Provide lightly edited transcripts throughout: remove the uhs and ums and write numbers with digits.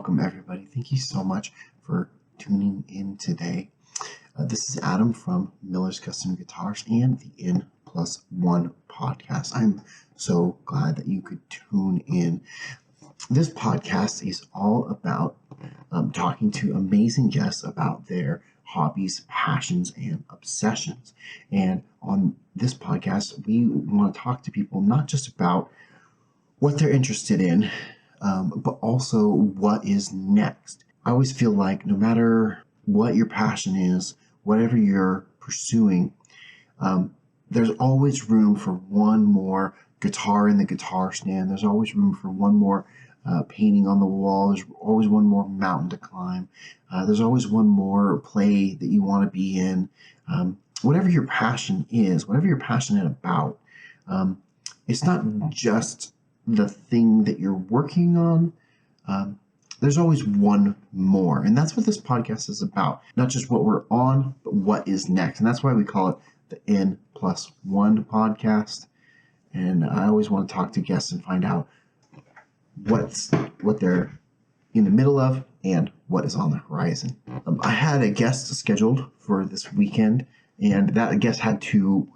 welcome everybody. Thank you so much for tuning in today. This is Adam from Miller's Custom Guitars and the N+1 podcast. I'm so glad that you could tune in. This podcast is all about talking to amazing guests about their hobbies, passions, and obsessions. And on this podcast, we want to talk to people not just about what they're interested in, but also what is next. I always feel like no matter what your passion is, whatever you're pursuing, there's always room for one more guitar in the guitar stand. There's always room for one more painting on the wall. There's always one more mountain to climb. There's always one more play that you want to be in. Whatever your passion is, whatever you're passionate about, it's not just the thing that you're working on. There's always one more. And that's what this podcast is about. Not just what we're on, but what is next. And that's why we call it the N+1 podcast. And I always want to talk to guests and find out what they're in the middle of and what is on the horizon. I had a guest scheduled for this weekend, and that guest had to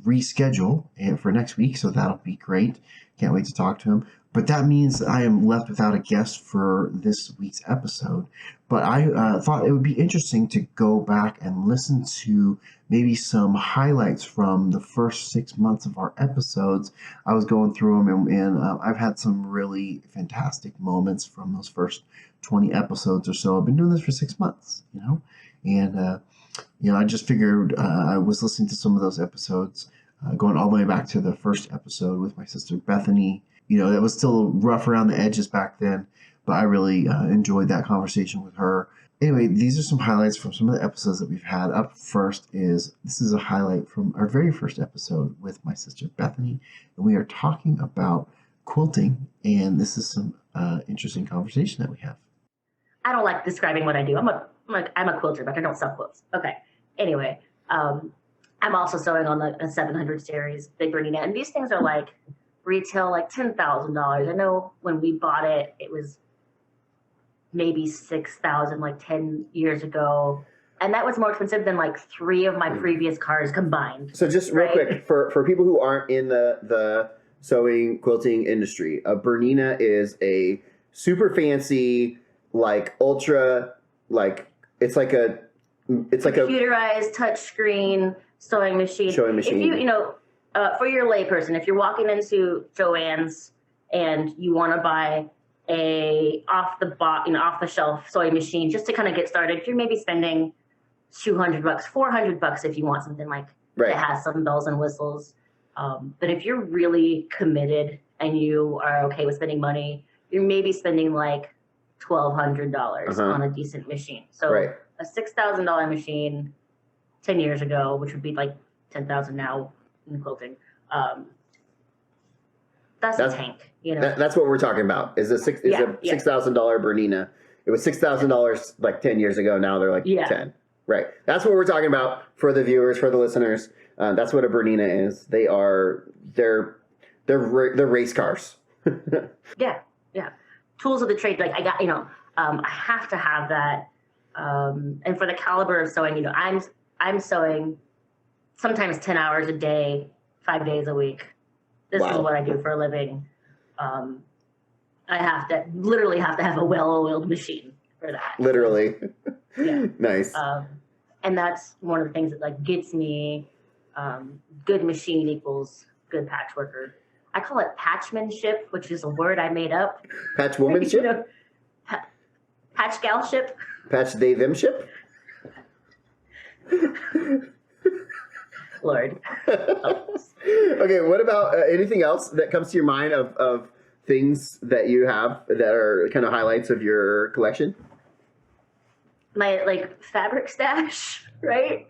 reschedule for next week, so that'll be great. Can't wait to talk to him. But that means that I am left without a guest for this week's episode. But I thought it would be interesting to go back and listen to maybe some highlights from the first 6 months of our episodes. I was going through them, and I've had some really fantastic moments from those first 20 episodes or so. I've been doing this for 6 months, and I just figured I was listening to some of those episodes, going all the way back to the first episode with my sister Bethany. That was still rough around the edges back then, but I really enjoyed that conversation with her. Anyway, these are some highlights from some of the episodes that we've had. Up first this is a highlight from our very first episode with my sister Bethany, and we are talking about quilting, and this is some interesting conversation that we have. I don't like describing what I do. I'm a quilter, but I don't sell quilts. Okay. Anyway, I'm also sewing on a 700 series Big Bernina, and these things are like retail like $10,000. I know when we bought it, it was maybe $6,000 like 10 years ago, and that was more expensive than like 3 of my previous cars combined. So just real quick, for people who aren't in the sewing quilting industry, a Bernina is a super fancy, like ultra, like it's like a computerized touchscreen sewing machine. If you for your layperson, if you're walking into Joann's and you want to buy a off the shelf sewing machine just to kind of get started, you're maybe spending $200, $400 if you want something like that has some bells and whistles. But if you're really committed and you are okay with spending money, you're maybe spending like $1,200 on a decent machine. So a $6,000 machine 10 years ago, which would be like $10,000 now in quilting, that's a tank. That's what we're talking about. Is a $6,000 Bernina. It was $6,000 like 10 years ago. Now they're like 10. Right. That's what we're talking about for the viewers, for the listeners. That's what a Bernina is. They're race cars. Yeah. Tools of the trade. Like I have to have that. And for the caliber of sewing, I'm sewing sometimes 10 hours a day, 5 days a week. This is what I do for a living. I literally have to have a well-oiled machine for that. Literally. Yeah. Nice. And that's one of the things that like gets me good machine equals good patchworker. I call it patchmanship, which is a word I made up. Patchwomanship? Patch galship. Patch they themship? Lord. Okay, what about anything else that comes to your mind of things that you have that are kind of highlights of your collection? My fabric stash, right?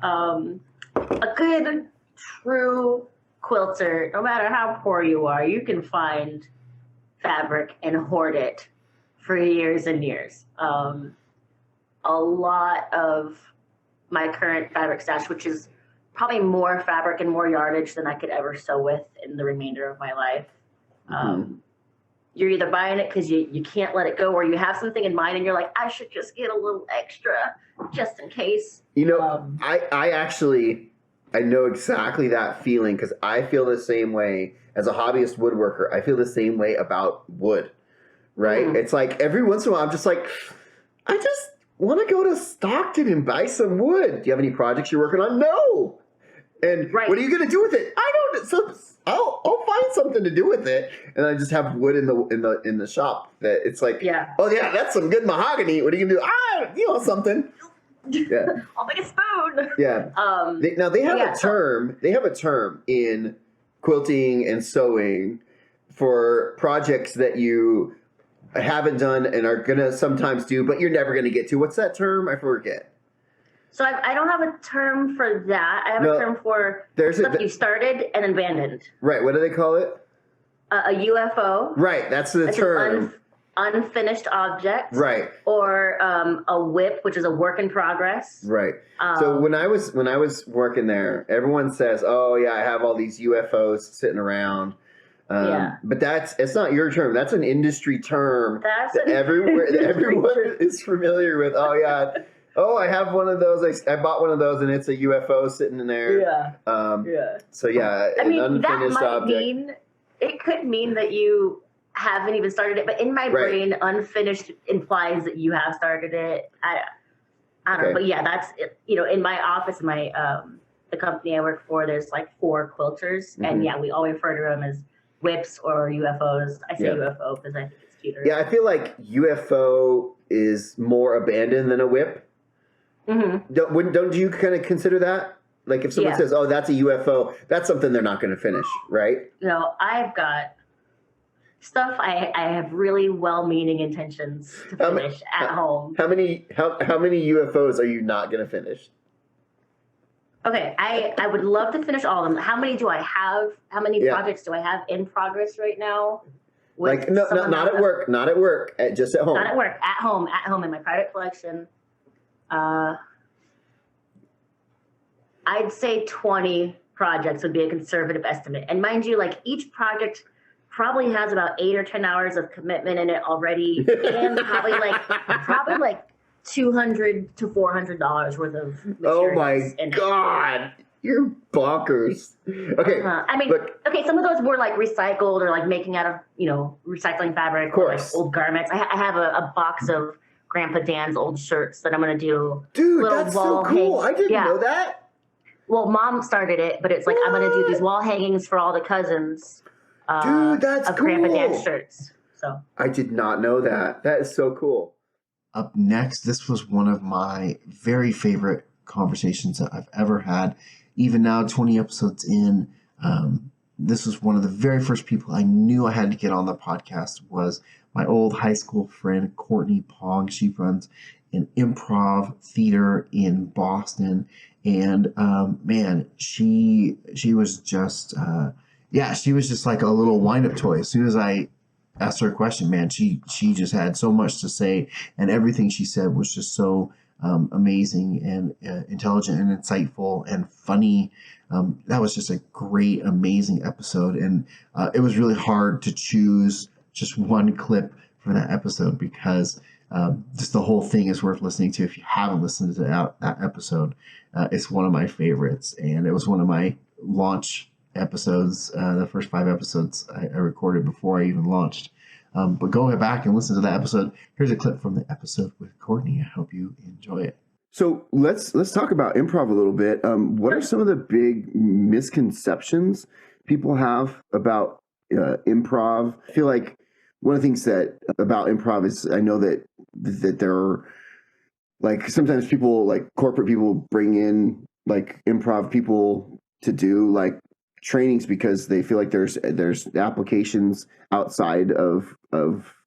A good true quilter, no matter how poor you are, you can find fabric and hoard it for years and years. A lot of my current fabric stash, which is probably more fabric and more yardage than I could ever sew with in the remainder of my life, you're either buying it because you can't let it go, or you have something in mind and you're like, I should just get a little extra just in case. I know exactly that feeling, because I feel the same way as a hobbyist woodworker. I feel the same way about wood, right? It's like every once in a while I'm just like, I just want to go to Stockton and buy some wood. Do you have any projects you're working on? No. And what are you going to do with it? I don't. So I'll find something to do with it, and I just have wood in the shop. That it's like, oh yeah, that's some good mahogany. What are you gonna do? Something. Yeah. I'll make a spoon. Yeah. They have a term. They have a term in quilting and sewing for projects that you haven't done and are gonna sometimes do, but you're never gonna get to. What's that term? I forget. So I don't have a term for that. I have a term for stuff you started and abandoned. Right. What do they call it? A UFO. Right. That's the term. Unfinished object. Right. Or a WIP, which is a work in progress. Right. So when I was working there, everyone says, "Oh yeah, I have all these UFOs sitting around." But it's not your term. That's an industry term that everyone is familiar with. Oh yeah. Oh, I have one of those. I bought one of those, and it's a UFO sitting in there. Yeah. So yeah, I mean, unfinished that might object. It could mean that you haven't even started it, but in my brain, unfinished implies that you have started it. I don't know, but yeah, that's it. In my office, the company I work for, there's like 4 quilters, and we all refer to them as whips or UFOs. I say UFO because I think it's cuter. Yeah, I feel like UFO is more abandoned than a whip. Mm-hmm. Don't you kind of consider that? Like if someone says, "Oh, that's a UFO," that's something they're not going to finish, right? I've got stuff. I have really well-meaning intentions to finish at home. How many UFOs are you not going to finish? Okay, I would love to finish all of them. How many do I have? How many projects do I have in progress right now? Like not at work, just at home. Not at work, at home in my private collection. I'd say 20 projects would be a conservative estimate. And mind you, like each project probably has about 8 or 10 hours of commitment in it already, and probably like $200 to $400 worth of materials. Oh my God. You're bonkers. Okay. Some of those were like recycled or like making out of, recycling fabric or like old garments. I have a box of Grandpa Dan's old shirts that I'm going to do. Dude, that's so cool. I didn't know that. Well, Mom started it, but it's like I'm going to do these wall hangings for all the cousins. Dude, that's of cool. Grandpa Dan's shirts. So I did not know that. That is so cool. Up next, this was one of my very favorite conversations that I've ever had. Even now, 20 episodes in, this was one of the very first people I knew I had to get on the podcast was my old high school friend, Courtney Pong. She runs an improv theater in Boston. And man, she was just, she was just like a little wind-up toy. As soon as I asked her a question, man, she just had so much to say. And everything she said was just so amazing and intelligent and insightful and funny. That was just a great, amazing episode. And it was really hard to choose just one clip for that episode because just the whole thing is worth listening to. If you haven't listened to that episode, it's one of my favorites. And it was one of my launch episodes, the first 5 episodes I recorded before I even launched. But go back and listen to that episode. Here's a clip from the episode with Courtney. I hope you enjoy it. So let's talk about improv a little bit. What are some of the big misconceptions people have about improv? I feel like one of the things that about improv is I know that there are like sometimes people like corporate people bring in like improv people to do like trainings because they feel like there's applications outside of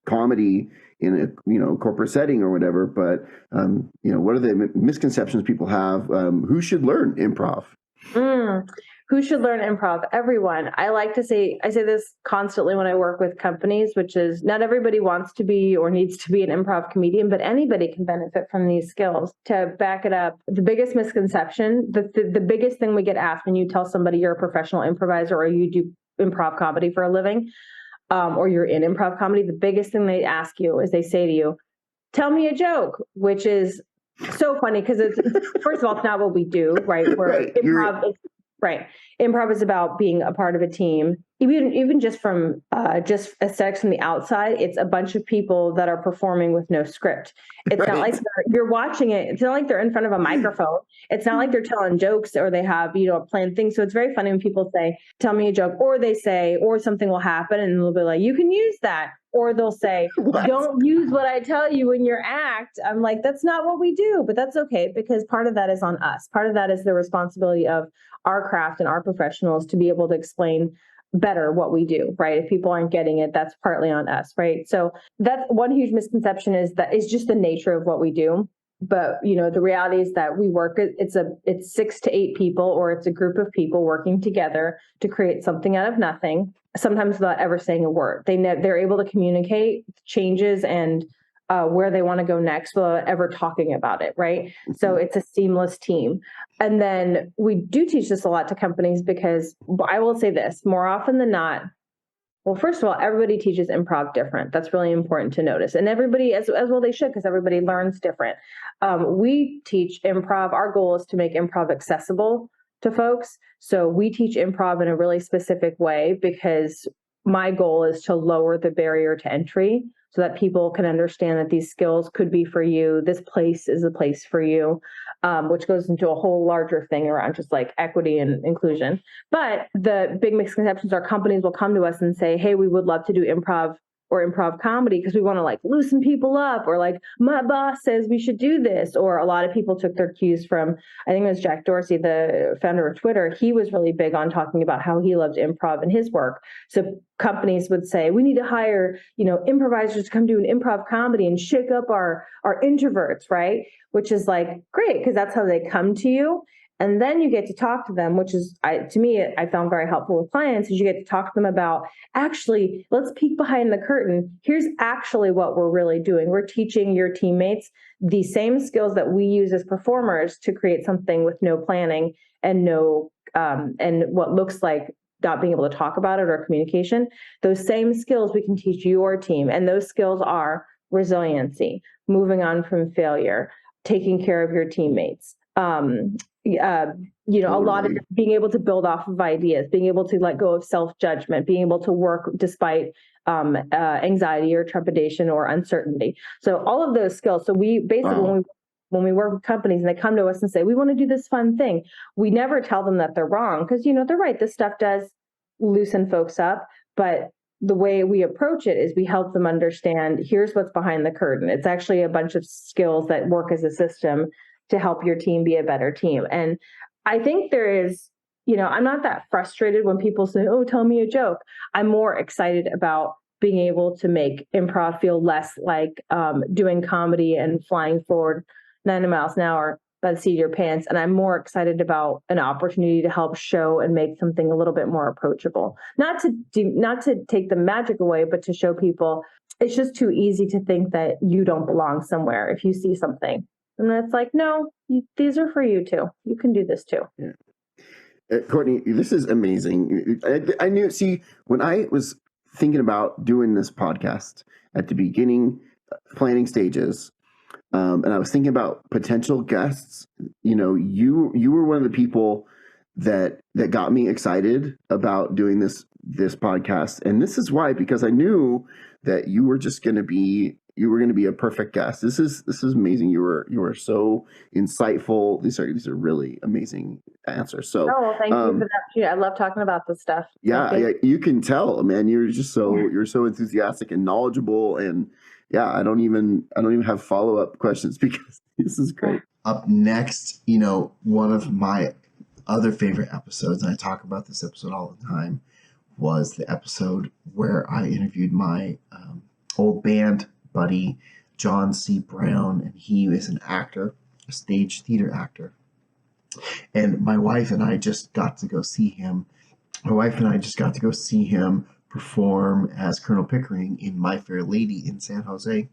comedy in a corporate setting or whatever. But what are the misconceptions people have? Who should learn improv? Who should learn improv? Everyone. I say this constantly when I work with companies, which is not everybody wants to be or needs to be an improv comedian, but anybody can benefit from these skills. To back it up, the biggest misconception, the biggest thing we get asked when you tell somebody you're a professional improviser or you do improv comedy for a living, or you're in improv comedy, the biggest thing they ask you is they say to you, tell me a joke, which is so funny because it's first of all, it's not what we do, right? Where improv, right? Improv is about being a part of a team. Even just from just aesthetics from the outside, it's a bunch of people that are performing with no script. It's not like you're watching it. It's not like they're in front of a microphone. It's not like they're telling jokes or they have, a planned thing. So it's very funny when people say, tell me a joke, or they say, or something will happen and they'll be like, you can use that. Or they'll say, don't use what I tell you in your act. I'm like, that's not what we do, but that's okay because part of that is on us. Part of that is the responsibility of our craft and our professionals to be able to explain better what we do, right? If people aren't getting it, that's partly on us, right? So that's one huge misconception is just the nature of what we do. But the reality is that we work. It's 6 to 8 people, or it's a group of people working together to create something out of nothing. Sometimes without ever saying a word, they're able to communicate changes and where they want to go next without ever talking about it, right? Mm-hmm. So it's a seamless team. And then we do teach this a lot to companies because I will say this more often than not. Well, first of all, everybody teaches improv different. That's really important to notice. And everybody, as well they should, because everybody learns different. We teach improv. Our goal is to make improv accessible to folks. So we teach improv in a really specific way because my goal is to lower the barrier to entry so that people can understand that these skills could be for you. This place is a place for you, which goes into a whole larger thing around just like equity and inclusion. But the big misconceptions are companies will come to us and say, hey, we would love to do improv or improv comedy because we want to like loosen people up, or like my boss says we should do this. Or a lot of people took their cues from, I think it was Jack Dorsey, the founder of Twitter. He was really big on talking about how he loved improv in his work. So companies would say, we need to hire, improvisers to come do an improv comedy and shake up our introverts, right? Which is like, great, because that's how they come to you. And then you get to talk to them, which is, to me, I found very helpful with clients, is you get to talk to them about, actually, let's peek behind the curtain. Here's actually what we're really doing. We're teaching your teammates the same skills that we use as performers to create something with no planning and and what looks like not being able to talk about it or communication. Those same skills we can teach your team. And those skills are resiliency, moving on from failure, taking care of your teammates, a lot of being able to build off of ideas, being able to let go of self-judgment, being able to work despite anxiety or trepidation or uncertainty. So all of those skills. So we basically, when we work with companies and they come to us and say, we want to do this fun thing, we never tell them that they're wrong because, they're right. This stuff does loosen folks up. But the way we approach it is we help them understand, here's what's behind the curtain. It's actually a bunch of skills that work as a system to help your team be a better team. And I think there is, I'm not that frustrated when people say, oh, tell me a joke. I'm more excited about being able to make improv feel less like doing comedy and flying forward 90 miles an hour by the seat of your pants. And I'm more excited about an opportunity to help show and make something a little bit more approachable. Not to take the magic away, but to show people it's just too easy to think that you don't belong somewhere if you see something. And it's like, no, these are for you too. You can do this too. Yeah. Courtney, this is amazing. I knew, when I was thinking about doing this podcast at the beginning, planning stages, and I was thinking about potential guests, you were one of the people that got me excited about doing this podcast. And this is why, because I knew that you were just going to be a perfect guest. This is amazing. You were so insightful. These are really amazing answers. So, thank you for that too. I love talking about this stuff. Yeah, you can tell, man. You're so enthusiastic and knowledgeable, and I don't even have follow-up questions because this is great. Up next, one of my other favorite episodes, and I talk about this episode all the time, was the episode where I interviewed my old band buddy, John C. Brown, and he is an actor, a stage theater actor. And my wife and I just got to go see him. Perform as Colonel Pickering in My Fair Lady in San Jose.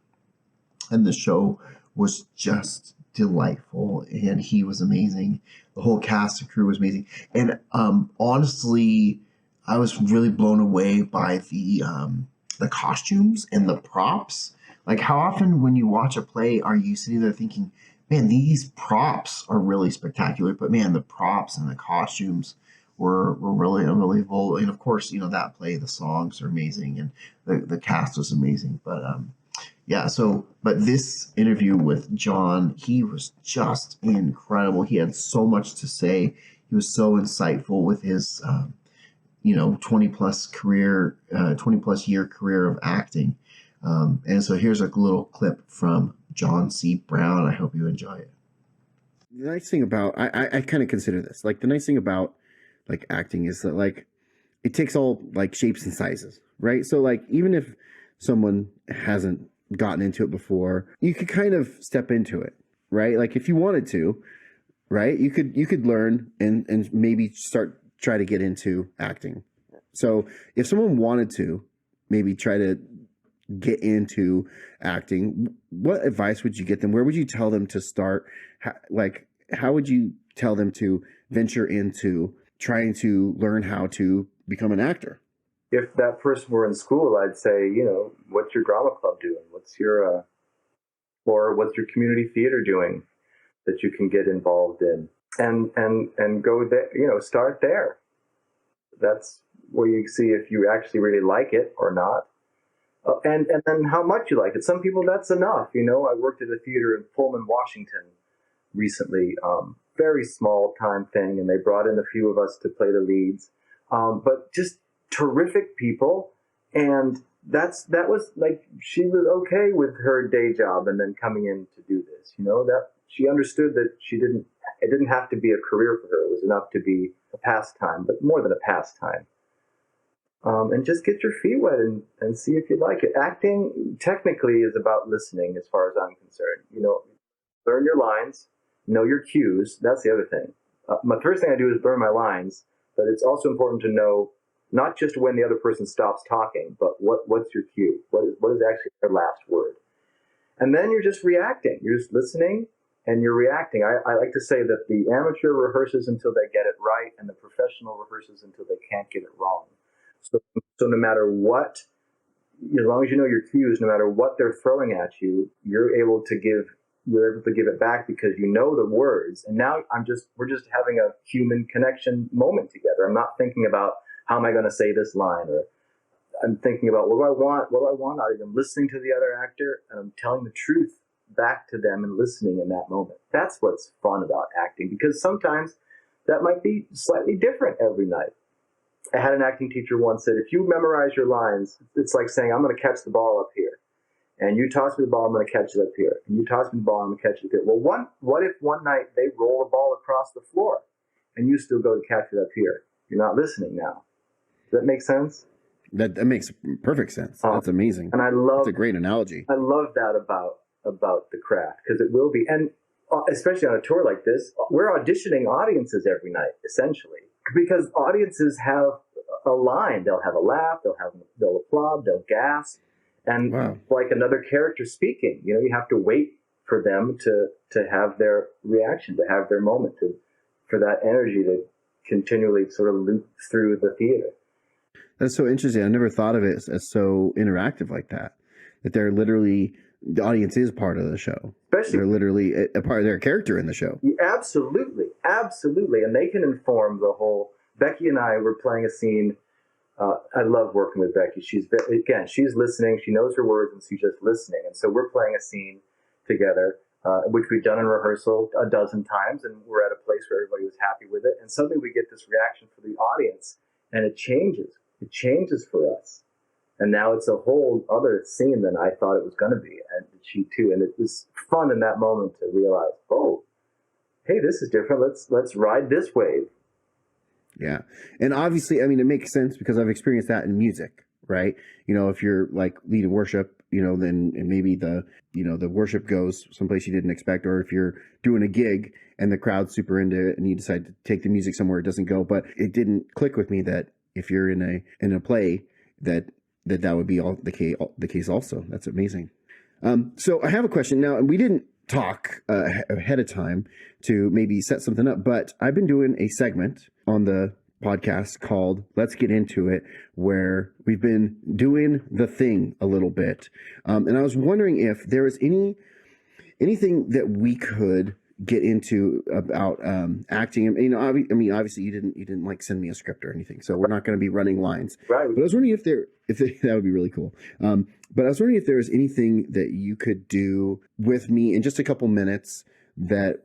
And the show was just delightful, and he was amazing. The whole cast and crew was amazing. And honestly, I was really blown away by the costumes and the props. Like, how often when you watch a play are you sitting there thinking, man, these props are really spectacular, but man, the props and the costumes were really unbelievable. And of course, that play, the songs are amazing, and the cast was amazing. But yeah, but this interview with John, he was just incredible. He had so much to say. He was so insightful with his 20 plus year career of acting. And so here's a little clip from John C. Brown. I hope you enjoy it. The nice thing about, I kind of consider this, like, the nice thing about like acting is that, like, it takes all like shapes and sizes, right? So like, even if someone hasn't gotten into it before, you could kind of step into it, right? Like, if you wanted to, right, you could learn and maybe try to get into acting. So if someone wanted to maybe try to get into acting, what advice would you get them? Where would you tell them to start? How would you tell them to venture into trying to learn how to become an actor? If that person were in school, I'd say, what's your drama club doing? What's your community theater doing that you can get involved in? And go there, start there. That's where you see if you actually really like it or not. And then how much you like it. Some people, that's enough. I worked at a theater in Pullman, Washington recently, very small time thing, and they brought in a few of us to play the leads. But just terrific people. And that was like, she was okay with her day job and then coming in to do this, that she understood that it didn't have to be a career for her. It was enough to be a pastime, but more than a pastime. And just get your feet wet and see if you like it. Acting technically is about listening, as far as I'm concerned. Learn your lines, know your cues. That's the other thing. My first thing I do is learn my lines, but it's also important to know not just when the other person stops talking, but what's your cue? What is actually their last word? And then you're just reacting. You're just listening and you're reacting. I like to say that the amateur rehearses until they get it right, and the professional rehearses until they can't get it wrong. So no matter what, as long as you know your cues, no matter what they're throwing at you, you're able to give it back because you know the words. And now we're just having a human connection moment together. I'm not thinking about how am I going to say this line, or I'm thinking about what do I want out of them, listening to the other actor, and I'm telling the truth back to them and listening in that moment. That's what's fun about acting, because sometimes that might be slightly different every night. I had an acting teacher once said, if you memorize your lines, it's like saying, I'm going to catch the ball up here. And you toss me the ball, I'm going to catch it up here. And you toss me the ball, I'm going to catch it up here. Well, what if one night they roll the ball across the floor and you still go to catch it up here? You're not listening now. Does that make sense? That makes perfect sense. That's amazing. And that's a great analogy. I love that about the craft, because it will be. And especially on a tour like this, we're auditioning audiences every night, essentially. Because audiences have a line. They'll have a laugh, they'll applaud, they'll gasp, and like another character speaking. You have to wait for them to have their reaction, to have their moment, for that energy to continually sort of loop through the theater. That's so interesting. I never thought of it as so interactive like that. That they're literally, the audience is part of the show. Especially, they're literally a part of their character in the show. Absolutely. And they can inform the whole. Becky and I were playing a scene. I love working with Becky. She's listening. She knows her words, and she's just listening. And so we're playing a scene together, which we've done in rehearsal a dozen times, and we're at a place where everybody was happy with it. And suddenly we get this reaction from the audience, and it changes. It changes for us. And now it's a whole other scene than I thought it was going to be. And she too. And it was fun in that moment to realize, oh, hey, this is different. Let's ride this wave. Yeah. And obviously, I mean, it makes sense because I've experienced that in music, right? If you're like leading worship, then maybe the worship goes someplace you didn't expect, or if you're doing a gig and the crowd's super into it and you decide to take the music somewhere it doesn't go. But it didn't click with me that if you're in a play that would be all the case also. That's amazing. So I have a question now, and we didn't talk ahead of time to maybe set something up, but I've been doing a segment on the podcast called Let's Get Into It, where we've been doing the thing a little bit. And I was wondering if there was anything that we could get into about acting. And, obviously you didn't like send me a script or anything, so we're not going to be running lines. Right. But I was wondering if that would be really cool. But I was wondering if there was anything that you could do with me in just a couple minutes that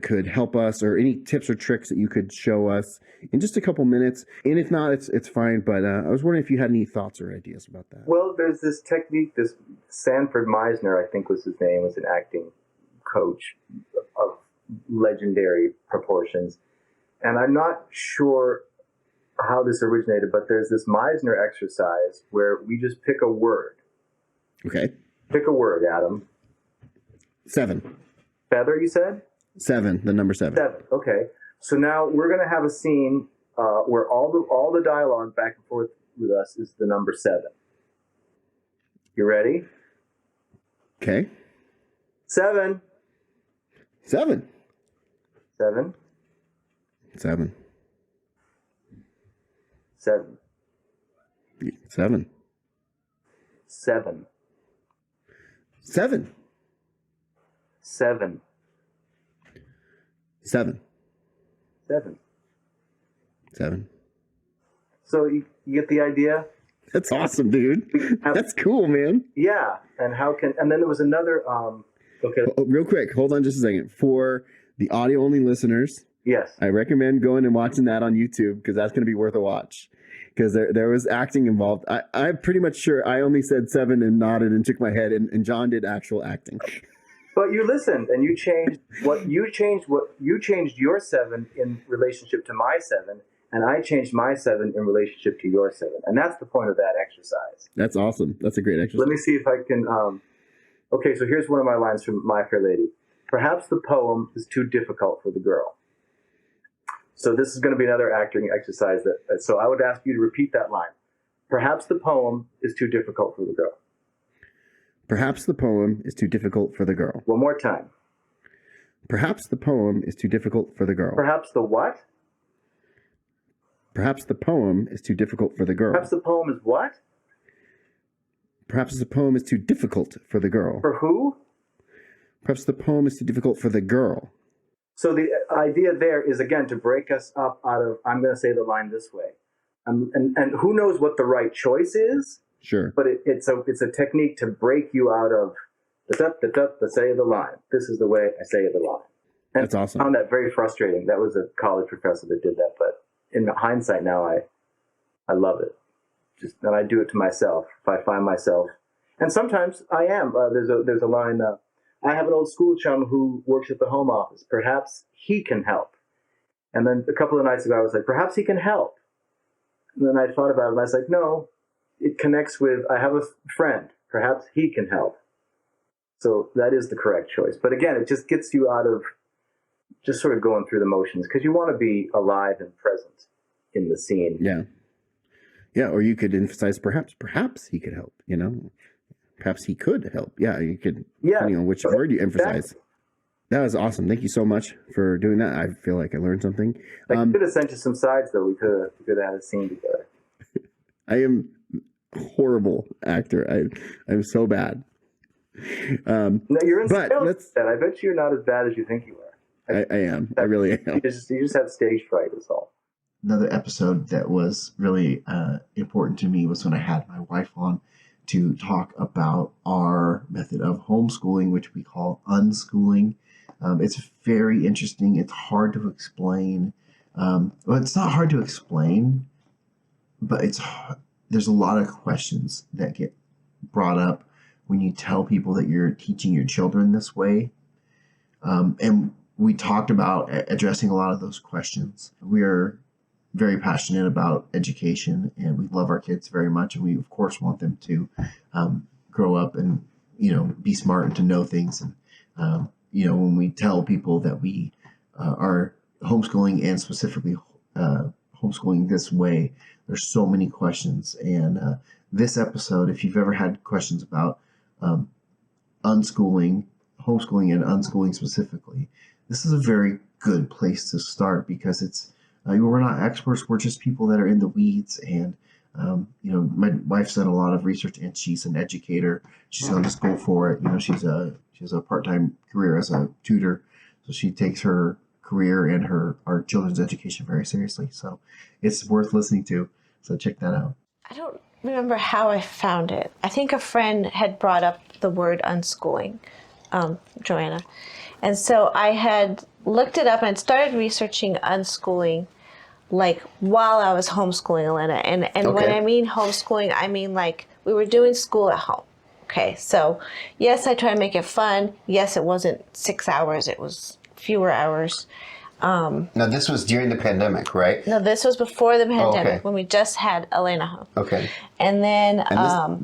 could help us, or any tips or tricks that you could show us in just a couple minutes. And if not, it's fine. But I was wondering if you had any thoughts or ideas about that. Well, there's this technique, this Sanford Meisner, I think was his name, was an acting coach of legendary proportions. And I'm not sure how this originated, but there's this Meisner exercise where we just pick a word. Okay. Pick a word, Adam. 7. Feather, you said? 7, the number 7. 7, okay. So now we're going to have a scene where all the dialogue back and forth with us is the number 7. You ready? Okay. 7. 7. 7. 7. 7. 7. 7. 7. 7. 7. 7. 7. So you get the idea? That's awesome, dude. That's cool, man. Yeah. And then there was another, okay. Oh, real quick, hold on just a second. For the audio only listeners, Yes. I recommend going and watching that on YouTube, because that's going to be worth a watch. Because there was acting involved. I'm pretty much sure I only said 7 and nodded and shook my head, and John did actual acting. But you listened and you changed your 7 in relationship to my 7, and I changed my 7 in relationship to your 7. And that's the point of that exercise. That's awesome. That's a great exercise. Let me see if I can, okay, so here's one of my lines from My Fair Lady. Perhaps the poem is too difficult for the girl. So this is going to be another acting exercise. So I would ask you to repeat that line. Perhaps the poem is too difficult for the girl. Perhaps the poem is too difficult for the girl. One more time. Perhaps the poem is too difficult for the girl. Perhaps the what? Perhaps the poem is too difficult for the girl. Perhaps the poem is what? Perhaps the poem is too difficult for the girl. For who? Perhaps the poem is too difficult for the girl. So the idea there is, again, to break us up out of, I'm going to say the line this way. And who knows what the right choice is? Sure. But it's a technique to break you out of the say of the line. This is the way I say the line. And that's awesome. I found that very frustrating. That was a college professor that did that. But in hindsight now, I love it. And I do it to myself if I find myself. And sometimes I am. There's a line, I have an old school chum who works at the home office. Perhaps he can help. And then a couple of nights ago, I was like, perhaps he can help. And then I thought about it, and I was like, no, it connects with, I have a friend. Perhaps he can help. So that is the correct choice. But again, it just gets you out of just sort of going through the motions, because you want to be alive and present in the scene. Yeah. Yeah, or you could emphasize perhaps he could help, Perhaps he could help. Yeah, you could, depending on which word you emphasize. That was awesome. Thank you so much for doing that. I feel like I learned something. I could have sent you some sides, though. We could have had a scene together. I am a horrible actor. I'm so bad. No, you're in sales. I bet you're not as bad as you think you are. I am. I really am. You just have stage fright, is all. Another episode that was really important to me was when I had my wife on to talk about our method of homeschooling, which we call unschooling. It's very interesting. It's hard to explain. Well, it's not hard to explain, but there's a lot of questions that get brought up when you tell people that you're teaching your children this way. And we talked about addressing a lot of those questions. We're very passionate about education, and we love our kids very much, and we of course want them to grow up and be smart and to know things. And when we tell people that we are homeschooling, and specifically homeschooling this way, there's so many questions. And this episode, if you've ever had questions about unschooling, homeschooling and unschooling specifically, this is a very good place to start, because it's we're not experts. We're just people that are in the weeds. And my wife's done a lot of research, and she's an educator. She's gone to school for it. She has a part-time career as a tutor, so she takes her career and our children's education very seriously. So it's worth listening to. So check that out. I don't remember how I found it. I think a friend had brought up the word unschooling, Joanna. And so I had looked it up and started researching unschooling like while I was homeschooling Elena. And Okay. When I mean homeschooling, I mean like we were doing school at home. Okay, so yes, I try to make it fun. Yes, it wasn't 6 hours. It was fewer hours. Now, this was during the pandemic, right? No, this was before the pandemic, okay. when we just had Elena home. Okay. And then...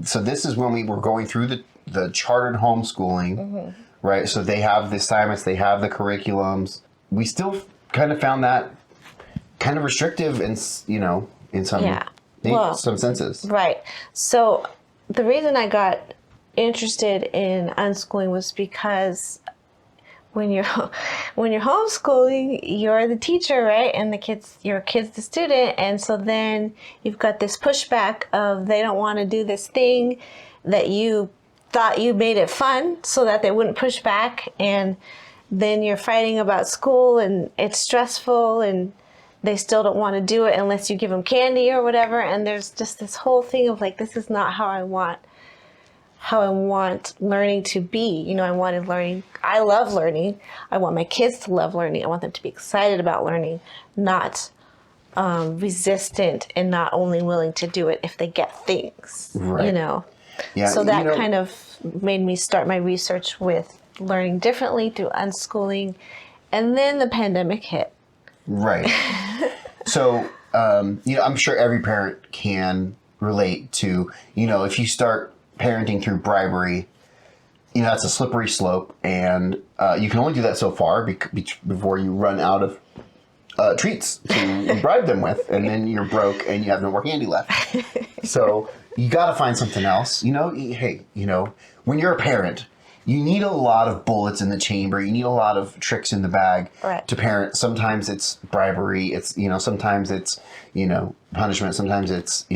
so this is when we were going through the chartered homeschooling, right? So they have the assignments, they have the curriculums. We still kind of found that kind of restrictive in some senses. Right. So the reason I got interested in unschooling was because when you're homeschooling, you're the teacher, right? And your kid's the student. And so then you've got this pushback of they don't want to do this thing that you thought you made it fun so that they wouldn't push back. And then you're fighting about school and it's stressful and they still don't want to do it unless you give them candy or whatever. And there's just this whole thing of like, this is not how I want learning to be. I wanted learning. I love learning. I want my kids to love learning. I want them to be excited about learning, not resistant and not only willing to do it if they get things, Right. Yeah, so that kind of made me start my research with learning differently through unschooling. And then the pandemic hit. Right. So, I'm sure every parent can relate to, if you start parenting through bribery, that's a slippery slope, and you can only do that so far before you run out of treats to bribe them with, and then you're broke and you have no more candy left. So you got to find something else. Hey, when you're a parent, you need a lot of bullets in the chamber. You need a lot of tricks in the bag to parent. Sometimes it's bribery. It's, sometimes it's, punishment. Sometimes it's,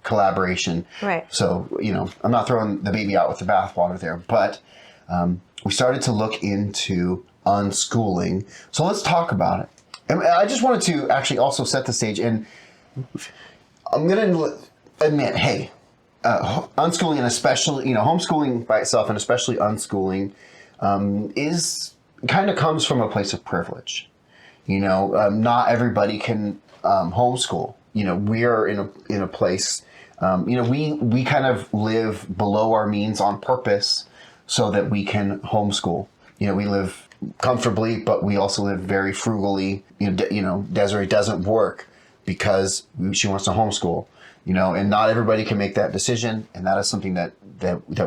collaboration. Right. So, I'm not throwing the baby out with the bathwater there, but we started to look into unschooling. So let's talk about it. And I just wanted to actually also set the stage, and I'm going to admit, hey, unschooling, and especially, homeschooling by itself, and especially unschooling, is kind of comes from a place of privilege. Not everybody can homeschool. We are in a place. We kind of live below our means on purpose so that we can homeschool. We live comfortably, but we also live very frugally. Desiree doesn't work because she wants to homeschool. And not everybody can make that decision, and that is something that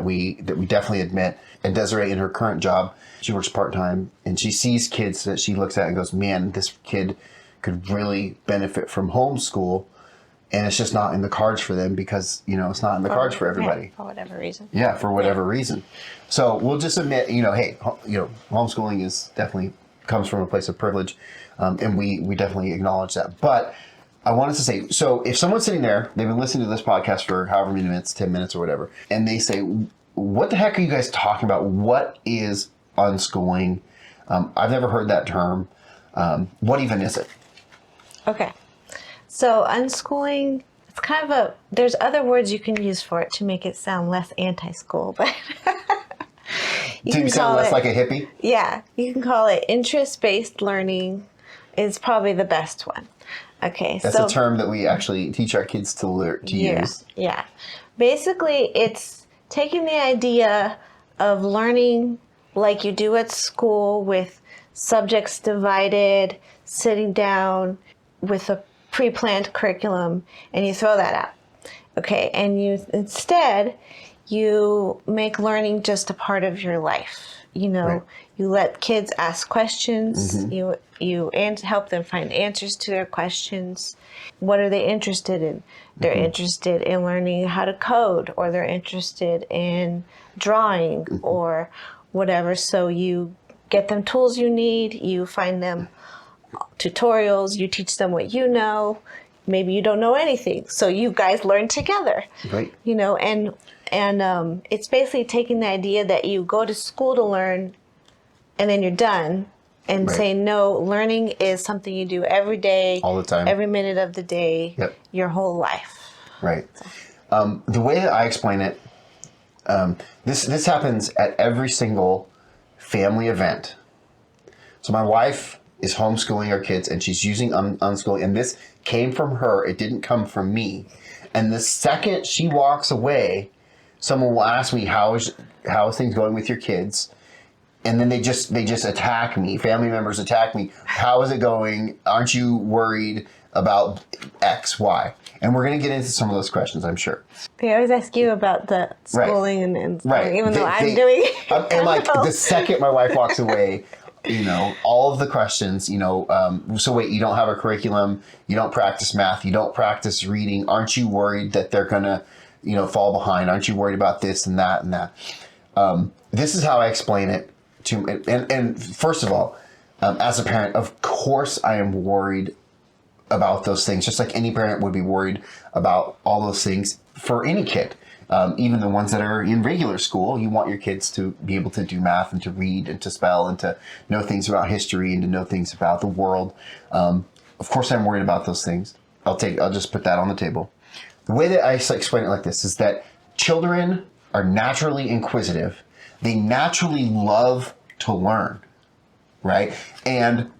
we definitely admit. And Desiree, in her current job, she works part-time, and she sees kids that she looks at and goes, man, this kid could really benefit from homeschool, and it's just not in the cards for them because, it's not in the cards for everybody. For whatever reason. Yeah, for whatever reason. So we'll just admit, hey, homeschooling is definitely comes from a place of privilege, and we definitely acknowledge that. But I wanted to say, so if someone's sitting there, they've been listening to this podcast for however many minutes, 10 minutes or whatever, and they say, what the heck are you guys talking about? What is unschooling? I've never heard that term. What even is it? Okay. So unschooling, it's kind of there's other words you can use for it to make it sound less anti-school, but to sound less like a hippie? Yeah. You can call it interest-based learning is probably the best one. Okay. That's a term that we actually teach our kids to use. Yeah. Basically, it's taking the idea of learning like you do at school with subjects divided, sitting down with a pre-planned curriculum, and you throw that out. Okay. And instead, you make learning just a part of your life. Right. You let kids ask questions. Mm-hmm. You help them find answers to their questions. What are they interested in? They're interested in learning how to code, or they're interested in drawing or whatever. So you get them tools you need. You find them tutorials. You teach them what you know. Maybe you don't know anything, so you guys learn together. Right. You know, and it's basically taking the idea that you go to school to learn, and then you're done, and saying no, learning is something you do every day, all the time, every minute of the day, your whole life. Right. The way that I explain it, this happens at every single family event. So my wife is homeschooling our kids, and she's using unschooling, and this came from her. It didn't come from me. And the second she walks away, someone will ask me, how is things going with your kids? And then they just attack me. Family members attack me. How is it going? Aren't you worried about X, Y? And we're going to get into some of those questions, I'm sure. They always ask you about the schooling and schooling, even though I'm doing it. And like the second my wife walks away, you know, all of the questions, you know, so wait, you don't have a curriculum, you don't practice math, you don't practice reading. Aren't you worried that they're going to, you know, fall behind? Aren't you worried about this and that and that? This is how I explain it to, and first of all, as a parent, of course I am worried about those things, just like any parent would be worried about all those things for any kid. Even the ones that are in regular school, you want your kids to be able to do math and to read and to spell and to know things about history and to know things about the world. Of course I'm worried about those things. I'll just put that on the table. The way that I explain it like this is that children are naturally inquisitive. They naturally love to learn, right? And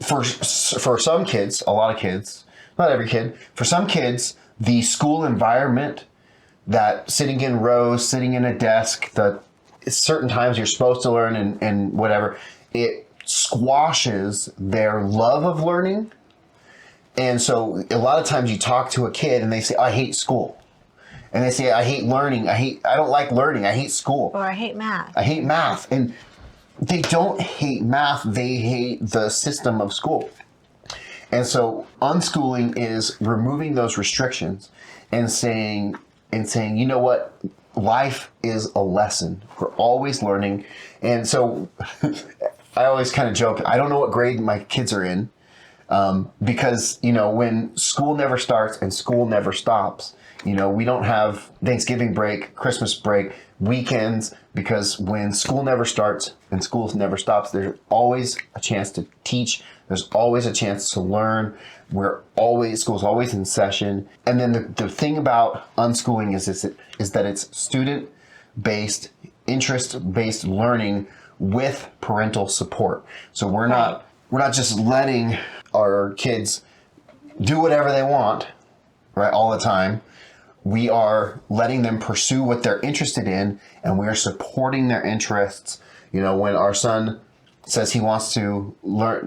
for some kids, a lot of kids, not every kid, for some kids, the school environment, that sitting in rows, sitting in a desk, the certain times you're supposed to learn and whatever, it squashes their love of learning. And so a lot of times you talk to a kid and they say, I hate school. And they say, I hate learning. I don't like learning. I hate school. Or I hate math. I hate math. And they don't hate math. They hate the system of school. And so unschooling is removing those restrictions and saying, you know what? Life is a lesson. We're always learning. And so I always kind of joke, I don't know what grade my kids are in, because, you know, when school never starts and school never stops, you know, we don't have Thanksgiving break, Christmas break, weekends, because when school never starts and school never stops, there's always a chance to teach. There's always a chance to learn. School's always in session. And then the thing about unschooling is that it's student-based, interest-based learning with parental support. So we're not just letting our kids do whatever they want, right, all the time. We are letting them pursue what they're interested in, and we are supporting their interests. You know, when our son says he wants to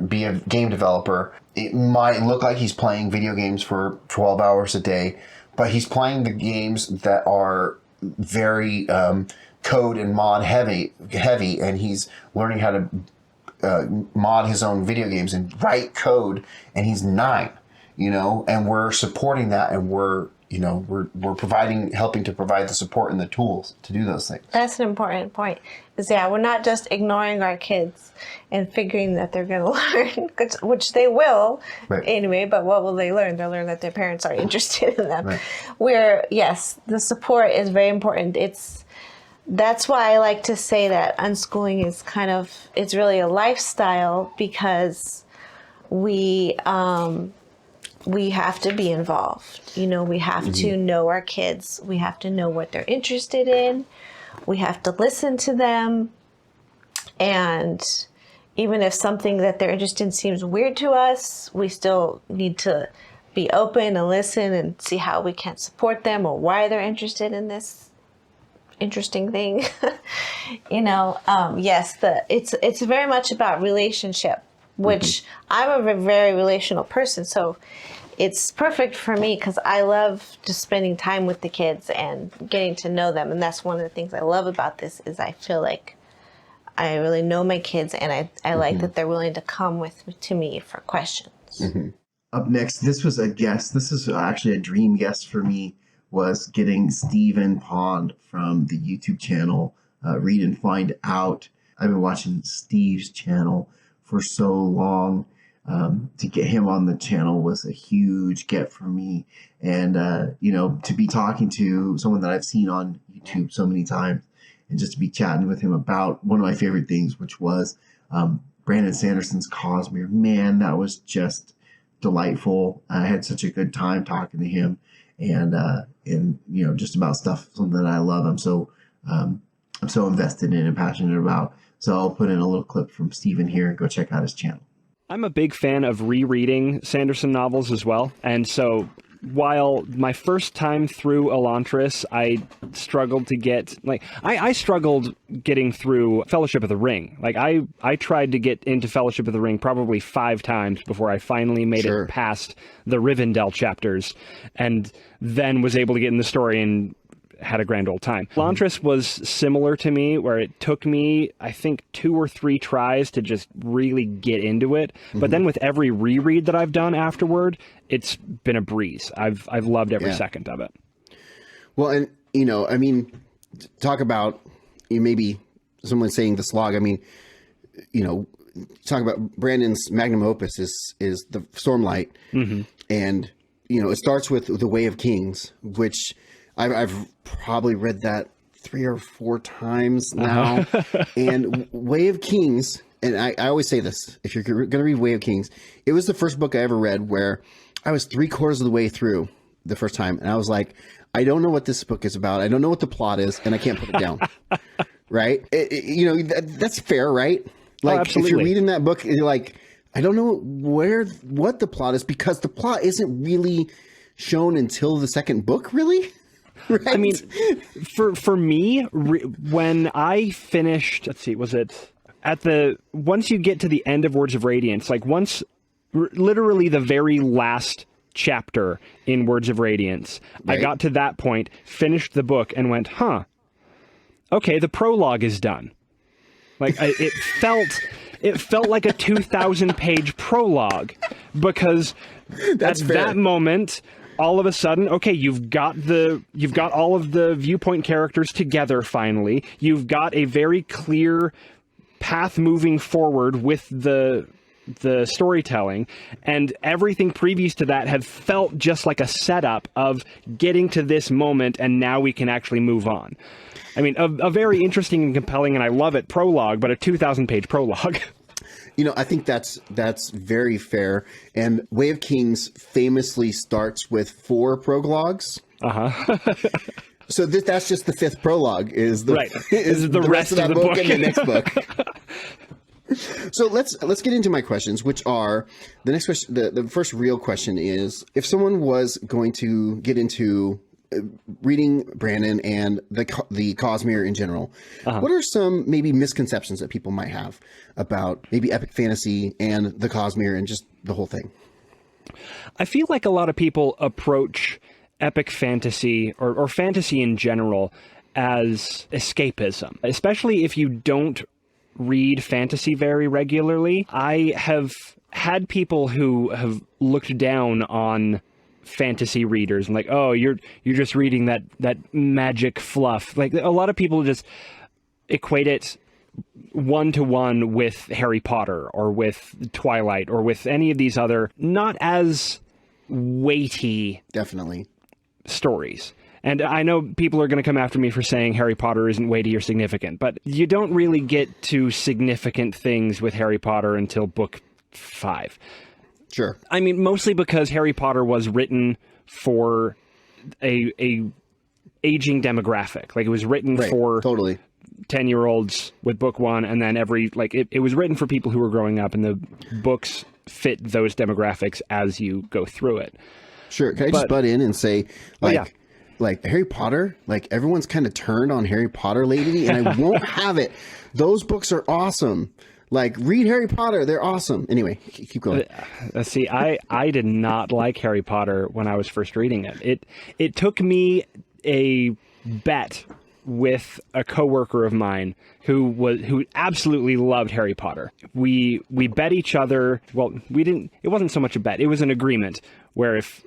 be a game developer, it might look like he's playing video games for 12 hours a day, but he's playing the games that are very code and mod heavy, and he's learning how to mod his own video games and write code, and he's 9, you know, and we're supporting that, and we're helping to provide the support and the tools to do those things. That's an important point. We're not just ignoring our kids and figuring that they're going to learn, which they will anyway, but what will they learn? They'll learn that their parents are interested in them. Right. The support is very important. That's why I like to say that unschooling is it's really a lifestyle, because we have to be involved. You know, we have to know our kids. We have to know what they're interested in. We have to listen to them. And even if something that they're interested in seems weird to us, we still need to be open and listen and see how we can support them or why they're interested in this interesting thing. You know, it's very much about relationship, which I'm a very relational person. So it's perfect for me because I love just spending time with the kids and getting to know them. And that's one of the things I love about this is I feel like I really know my kids, and I like that they're willing to come to me for questions. Up next, this was a guest. This is actually a dream guest for me, was getting Stephen Pond from the YouTube channel, Read and Find Out. I've been watching Steve's channel for so long. to get him on the channel was a huge get for me. And, to be talking to someone that I've seen on YouTube so many times and just to be chatting with him about one of my favorite things, which was Brandon Sanderson's Cosmere. Man, that was just delightful. I had such a good time talking to him and just about something that I love. I'm so invested in and passionate about. So I'll put in a little clip from Stephen here and go check out his channel. I'm a big fan of rereading Sanderson novels as well. And so while my first time through Elantris, I struggled to get, I struggled getting through Fellowship of the Ring. I tried to get into Fellowship of the Ring probably 5 times before I finally made it past the Rivendell chapters, and then was able to get in the story and had a grand old time. Elantris was similar to me, where it took me, I think, 2 or 3 tries to just really get into it. But then with every reread that I've done afterward, it's been a breeze. I've loved every second of it. Well, and talk about maybe someone saying the slog. Talk about Brandon's magnum opus is the Stormlight, and it starts with the Way of Kings, which I've probably read that 3 or 4 times now. And Way of Kings, and I always say this, if you're going to read Way of Kings, it was the first book I ever read where I was 3/4 of the way through the first time. And I was like, I don't know what this book is about. I don't know what the plot is, and I can't put it down. Right? That's fair, right? Like, if you're reading that book, you're like, I don't know what the plot is, because the plot isn't really shown until the second book, really. Right? I mean, for me, when I finished, let's see, was it once you get to the end of Words of Radiance, literally the very last chapter in Words of Radiance, I got to that point, finished the book, and went, okay, the prologue is done. It felt like a 2,000-page prologue, because That's at fair. that moment, all of a sudden, okay, you've got all of the viewpoint characters together finally. You've got a very clear path moving forward with the storytelling, and everything previous to that had felt just like a setup of getting to this moment, and now we can actually move on. I mean, a very interesting and compelling, and I love it, prologue, but a 2,000-page prologue. I think that's very fair. And Way of Kings famously starts with 4 prologues. So that's just the 5th prologue. Is the rest of that book and the next book. So let's get into my questions, which are the next question. The first real question is, if someone was going to get into reading Brandon and the Cosmere in general, what are some maybe misconceptions that people might have about maybe epic fantasy and the Cosmere and just the whole thing? I feel like a lot of people approach epic fantasy or fantasy in general as escapism, especially if you don't read fantasy very regularly. I have had people who have looked down on fantasy readers and like, oh, you're just reading that magic fluff. Like, a lot of people just equate it one-to-one with Harry Potter or with Twilight or with any of these other not as weighty stories. And I know people are going to come after me for saying Harry Potter isn't weighty or significant, but you don't really get to significant things with Harry Potter until book 5. Sure. I mean, mostly because Harry Potter was written for a aging demographic. Like, it was written for 10-year-olds with book 1, and then it was written for people who were growing up, and the books fit those demographics as you go through it. Sure. Can I just butt in and say, like Harry Potter, like, everyone's kind of turned on Harry Potter lately, and I won't have it. Those books are awesome. Like, read Harry Potter. They're awesome. Anyway, keep going. See, I did not like Harry Potter when I was first reading it. It took me a bet with a coworker of mine who absolutely loved Harry Potter. We bet each other. Well, it wasn't so much a bet. It was an agreement where if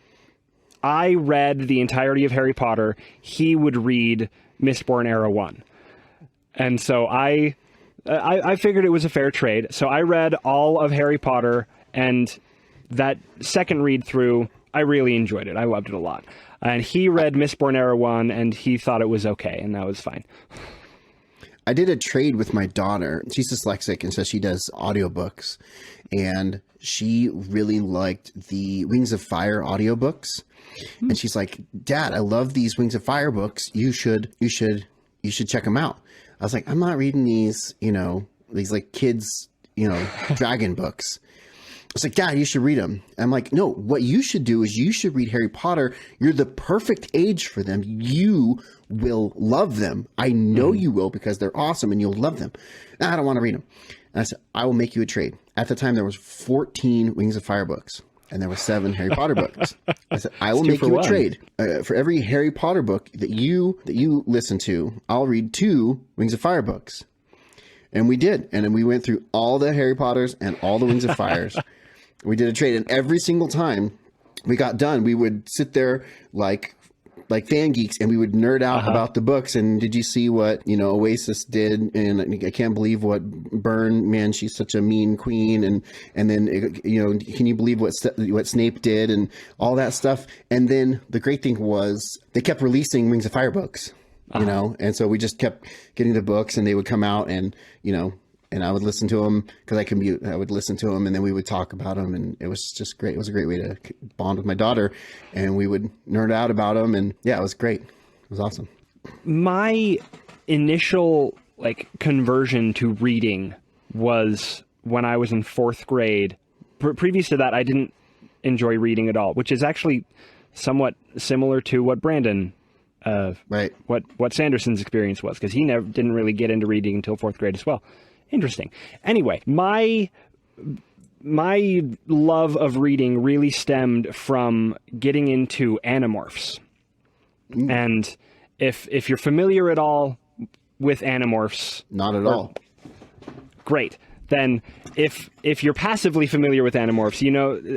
I read the entirety of Harry Potter, he would read Mistborn Era 1. And so I figured it was a fair trade. So I read all of Harry Potter And that second read through, I really enjoyed it. I loved it a lot. And he read Mistborn Era 1, and he thought it was okay, and that was fine. I did a trade with my daughter. She's dyslexic, and so she does audiobooks. And she really liked the Wings of Fire audiobooks. And she's like, Dad, I love these Wings of Fire books. You should check them out. I was like, I'm not reading these, these like kids, dragon books. I was like, Dad, you should read them. I'm like, no, what you should do is you should read Harry Potter. You're the perfect age for them. You will love them. I know you will, because they're awesome and you'll love them. I don't want to read them. And I said, I will make you a trade. At the time, there was 14 Wings of Fire books, and there were 7 Harry Potter books. I said, I will make you a trade. For every Harry Potter book that you listen to, I'll read 2 Wings of Fire books. And we did. And then we went through all the Harry Potters and all the Wings of Fires. We did a trade, and every single time we got done, we would sit there like fan geeks, and we would nerd out about the books. And did you see what Oasis did? And I can't believe what Byrne, man, she's such a mean queen. And then can you believe what Snape did and all that stuff? And then the great thing was they kept releasing Wings of Fire books, and so we just kept getting the books, and they would come out, and and I would listen to them because I commute. I would listen to them, and then we would talk about them, and it was just great. It was a great way to bond with my daughter, and we would nerd out about them, and yeah, it was great. It was awesome. My initial conversion to reading was when I was in 4th grade. Previous to that, I didn't enjoy reading at all, which is actually somewhat similar to what Brandon, right, what Sanderson's experience was, because he didn't really get into reading until 4th grade as well. Interesting. Anyway, my love of reading really stemmed from getting into Animorphs. And if you're familiar at all with Animorphs, not at all. Great. Then if you're passively familiar with Animorphs,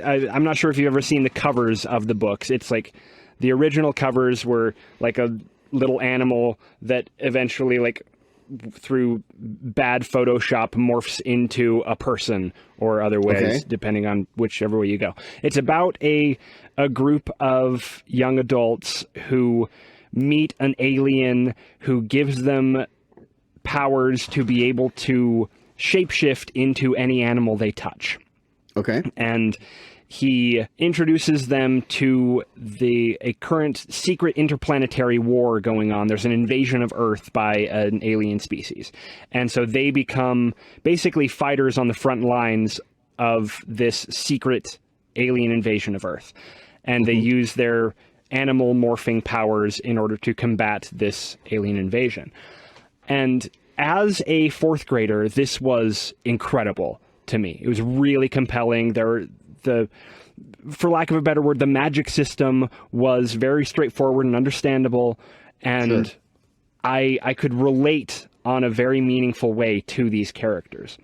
I'm not sure if you've ever seen the covers of the books. It's like the original covers were like a little animal that eventually through bad Photoshop morphs into a person, or other ways, depending on whichever way you go. It's about a group of young adults who meet an alien who gives them powers to be able to shapeshift into any animal they touch. Okay. And he introduces them to a current secret interplanetary war going on. There's an invasion of Earth by an alien species. And so they become basically fighters on the front lines of this secret alien invasion of Earth. And they use their animal morphing powers in order to combat this alien invasion. And as a 4th grader, this was incredible to me. It was really compelling. For lack of a better word, the magic system was very straightforward and understandable, and sure. I could relate on a very meaningful way to these characters.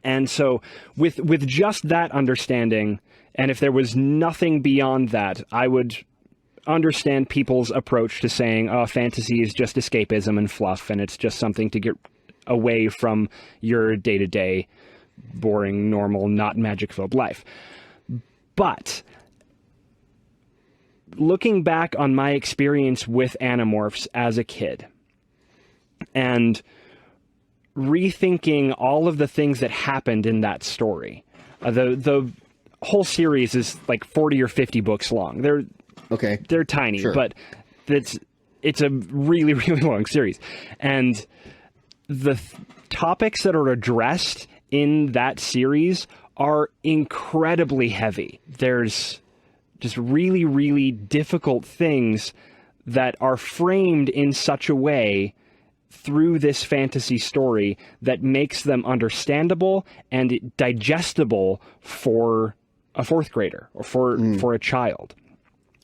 And so with just that understanding, and if there was nothing beyond that, I would understand people's approach to saying, fantasy is just escapism and fluff, and it's just something to get away from your day-to-day, boring, normal, not magic-filled life. But looking back on my experience with Animorphs as a kid and rethinking all of the things that happened in that story, the whole series is like 40 or 50 books long. They're tiny, sure. But it's a really, really long series. And the topics that are addressed in that series are incredibly heavy. There's just really, really difficult things that are framed in such a way through this fantasy story that makes them understandable and digestible for a 4th grader or for a child.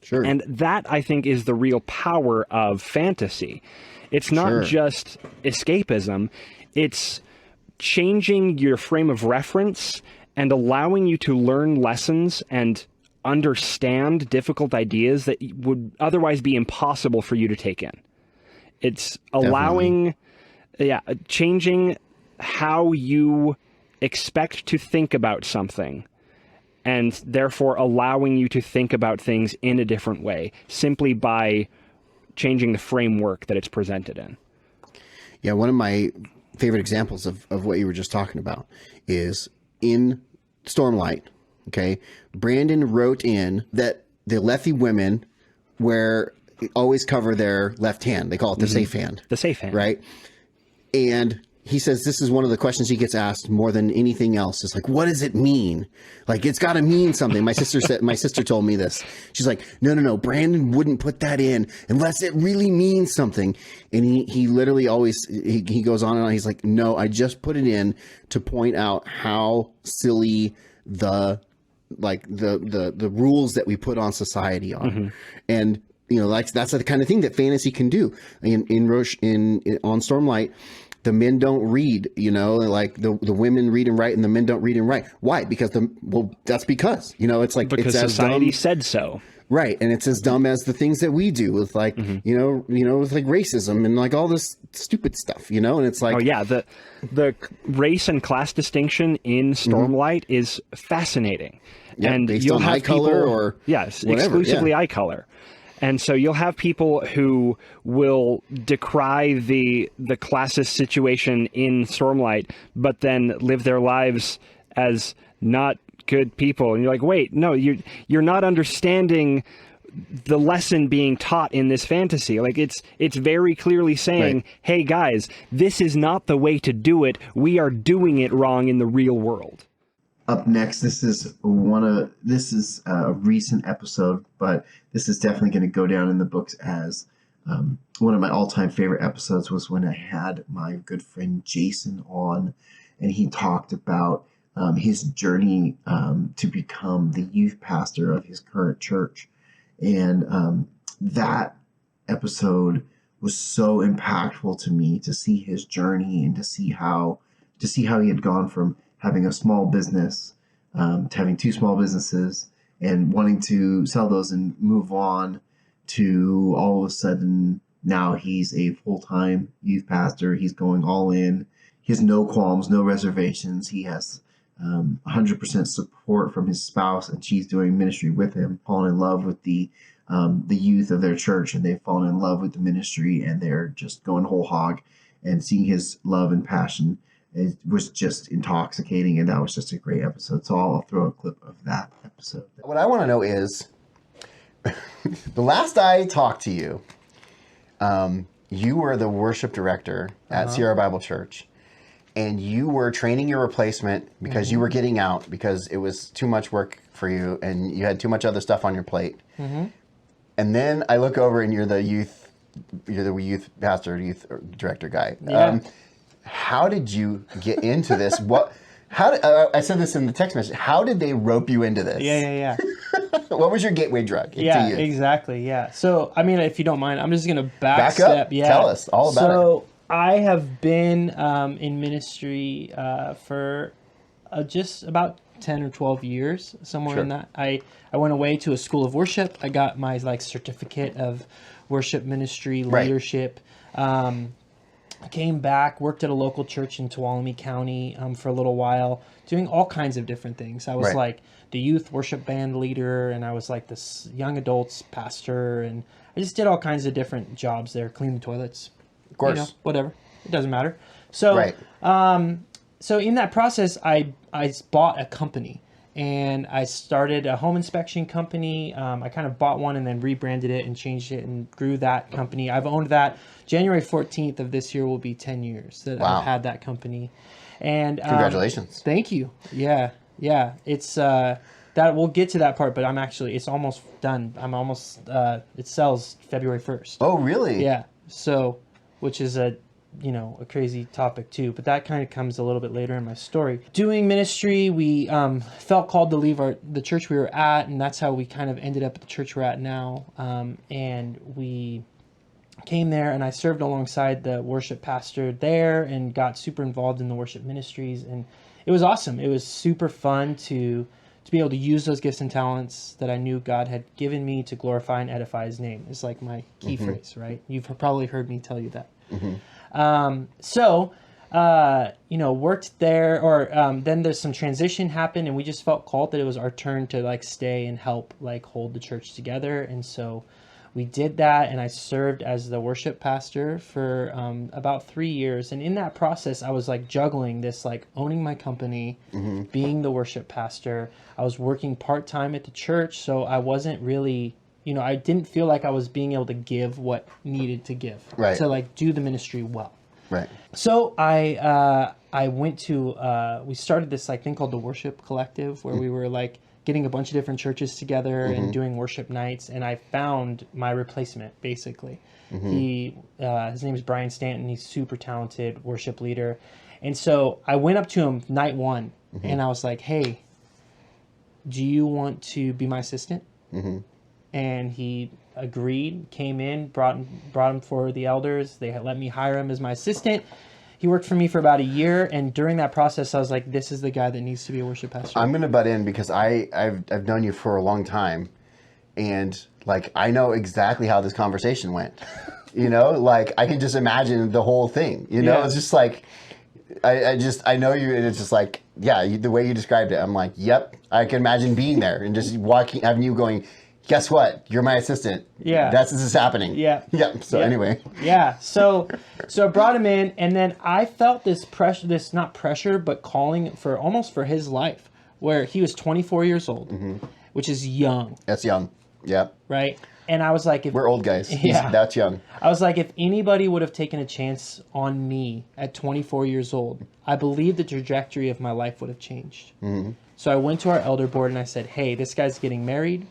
Sure. And that, I think, is the real power of fantasy. It's not just escapism. It's changing your frame of reference and allowing you to learn lessons and understand difficult ideas that would otherwise be impossible for you to take in. It's allowing, changing how you expect to think about something and therefore allowing you to think about things in a different way, simply by changing the framework that it's presented in. Yeah, one of my favorite examples of what you were just talking about is in Stormlight. Okay, Brandon wrote in that the Lethe women always cover their left hand. They call it the safe hand. The safe hand. Right? And he says this is one of the questions he gets asked more than anything else. It's like, what does it mean? Like, it's got to mean something. My sister told me this. She's like, no, Brandon wouldn't put that in unless it really means something. And he literally always, he goes on and on. He's like, no, I just put it in to point out how silly the rules that we put on society are. Mm-hmm. And, that's the kind of thing that fantasy can do. On Stormlight, the men don't read, like the women read and write and the men don't read and write. Why? Because that's because, it's like, because it's society said so. Right. And it's as dumb as the things that we do with like, with like racism and like all this stupid stuff, and it's like, oh yeah. The race and class distinction in Stormlight is fascinating. Yep, and based you'll on have eye color people, or yes, whatever, exclusively eye color. And so you'll have people who will decry the classist situation in Stormlight, but then live their lives as not good people. And you're like, wait, no, you're not understanding the lesson being taught in this fantasy. Like it's very clearly saying, right, hey guys, this is not the way to do it. We are doing it wrong in the real world. Up next, this is a recent episode, but this is definitely going to go down in the books as one of my all-time favorite episodes. Was when I had my good friend Jason on, and he talked about his journey to become the youth pastor of his current church, and that episode was so impactful to me, to see his journey and to see how he had gone from having a small business to having two small businesses and wanting to sell those and move on, to all of a sudden now he's a full-time youth pastor. He's going all in. He has no qualms, no reservations. He has 100% support from his spouse, and she's doing ministry with him, falling in love with the youth of their church, and they've fallen in love with the ministry, and they're just going whole hog, and seeing his love and passion, it was just intoxicating, and that was just a great episode. So I'll throw a clip of that episode. What I want to know is, the last I talked to you, you were the worship director at Sierra Bible Church, and you were training your replacement because you were getting out because it was too much work for you and you had too much other stuff on your plate. Mm-hmm. And then I look over and you're the youth pastor, youth director guy. Yeah. How did you get into this? I said this in the text message. How did they rope you into this? Yeah. What was your gateway drug? Yeah, exactly. Yeah. So, I mean, if you don't mind, I'm just going to back up. Yeah. Tell us all about it. So, I have been in ministry for just about 10 or 12 years, somewhere in that. I went away to a school of worship. I got my certificate of worship ministry leadership. I came back, worked at a local church in Tuolumne County for a little while, doing all kinds of different things. I was like the youth worship band leader, and I was like this young adults pastor, and I just did all kinds of different jobs there, cleaned the toilets. Of course. Whatever. It doesn't matter. So, so in that process, I bought a company, and I started a home inspection company. I kind of bought one and then rebranded it and changed it and grew that company. I've owned that. January 14th of this year will be 10 years that I've had that company. And congratulations. Thank you. Yeah. It's that we'll get to that part, but it's almost done. I'm almost it sells February 1st. Oh, really? Yeah. So, which is a crazy topic too, but that kind of comes a little bit later in my story. Doing ministry, we felt called to leave the church we were at, and that's how we kind of ended up at the church we're at now. And we came there, and I served alongside the worship pastor there and got super involved in the worship ministries, and it was awesome. It was super fun to be able to use those gifts and talents that I knew God had given me to glorify and edify his name. It's like my key phrase, right? You've probably heard me tell you that. Mm-hmm. worked there, or then there's some transition happened, and we just felt called that it was our turn to like stay and help like hold the church together. And so we did that, and I served as the worship pastor for about 3 years. And in that process, I was like juggling this, like owning my company, being the worship pastor. I was working part-time at the church, so I wasn't really, I didn't feel like I was being able to give what needed to give, right, to like do the ministry well. Right. So I went to, we started this like thing called the Worship Collective, where we were like getting a bunch of different churches together and doing worship nights. And I found my replacement, basically. His name is Brian Stanton. He's super talented worship leader. And so I went up to him night one and I was like, hey, do you want to be my assistant? And he agreed, came in, brought him for the elders. They had let me hire him as my assistant. He worked for me for about a year, and during that process, I was like, "This is the guy that needs to be a worship pastor." I'm gonna butt in because I've known you for a long time, and like I know exactly how this conversation went. Like I can just imagine the whole thing. It's just like I know you, and it's just like the way you described it. I'm like, yep, I can imagine being there and just having you going. Guess what? You're my assistant. Yeah. This is happening. Yeah. Yeah. So anyway. Yeah. So I brought him in, and then I felt this pressure, not pressure, but calling almost for his life, where he was 24 years old, which is young. That's young. Yeah. Right. And I was like, we're old guys. Yeah. That's young. I was like, if anybody would have taken a chance on me at 24 years old, I believe the trajectory of my life would have changed. So I went to our elder board and I said, hey, this guy's getting married.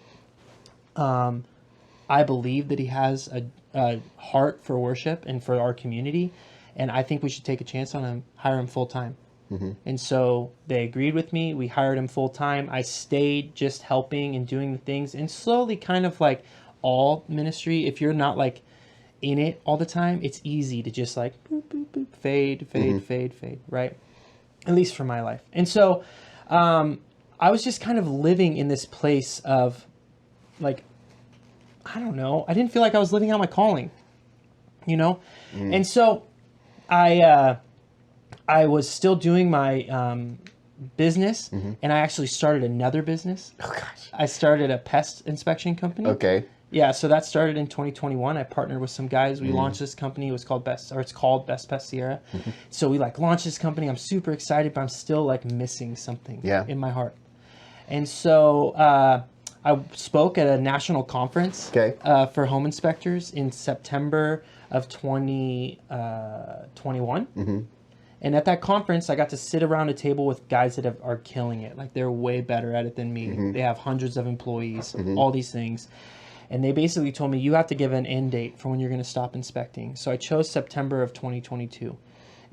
I believe that he has a heart for worship and for our community, and I think we should take a chance on him, hire him full time. And so they agreed with me. We hired him full time. I stayed just helping and doing the things, and slowly, kind of like all ministry, if you're not like in it all the time, it's easy to just like boop, boop, boop, fade, right? At least for my life. And so I was just kind of living in this place of like, I don't know. I didn't feel like I was living out my calling, And so I was still doing my business, and I actually started another business. Oh, gosh. I started a pest inspection company. Okay. Yeah, so that started in 2021. I partnered with some guys. We launched this company. It's called Best Pest Sierra. So we launched this company. I'm super excited, but I'm still missing something in my heart. And so I spoke at a national conference for home inspectors in September of 2021. And at that conference, I got to sit around a table with guys that are killing it. Like, they're way better at it than me. They have hundreds of employees, all these things. And they basically told me, you have to give an end date for when you're going to stop inspecting. So I chose September of 2022.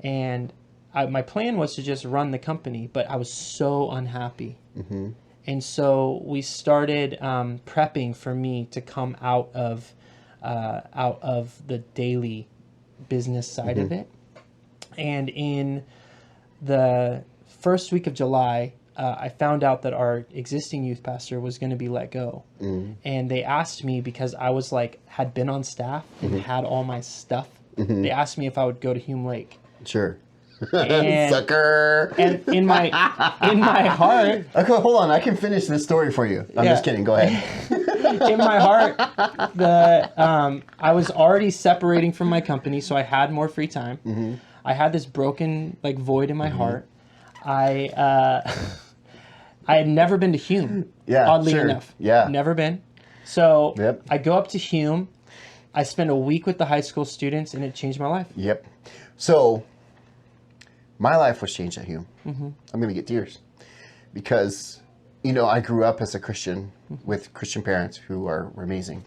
And my plan was to just run the company, but I was so unhappy. And so we started prepping for me to come out of the daily business side of it. And in the first week of July, I found out that our existing youth pastor was going to be let go. And they asked me, because I was had been on staff and had all my stuff, they asked me if I would go to Hume Lake. Sure. And, sucker. And in my heart. Okay, hold on. I can finish this story for you. I'm just kidding. Go ahead. In my heart, I was already separating from my company, so I had more free time. I had this broken void in my heart. I had never been to Hume. Oddly enough. Never been. So I go up to Hume. I spend a week with the high school students, and it changed my life. Yep. So my life was changed at Hume. I'm going to get tears because, I grew up as a Christian with Christian parents who are amazing.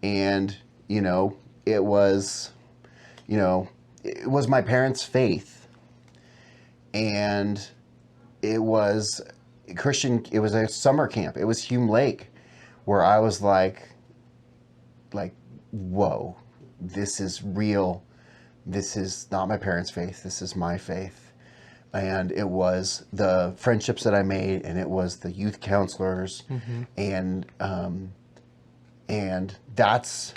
And, it was my parents' faith. And it was Christian, it was a summer camp. It was Hume Lake where I was like, whoa, this is real. This is not my parents' faith. This is my faith. And it was the friendships that I made, and it was the youth counselors. And that's,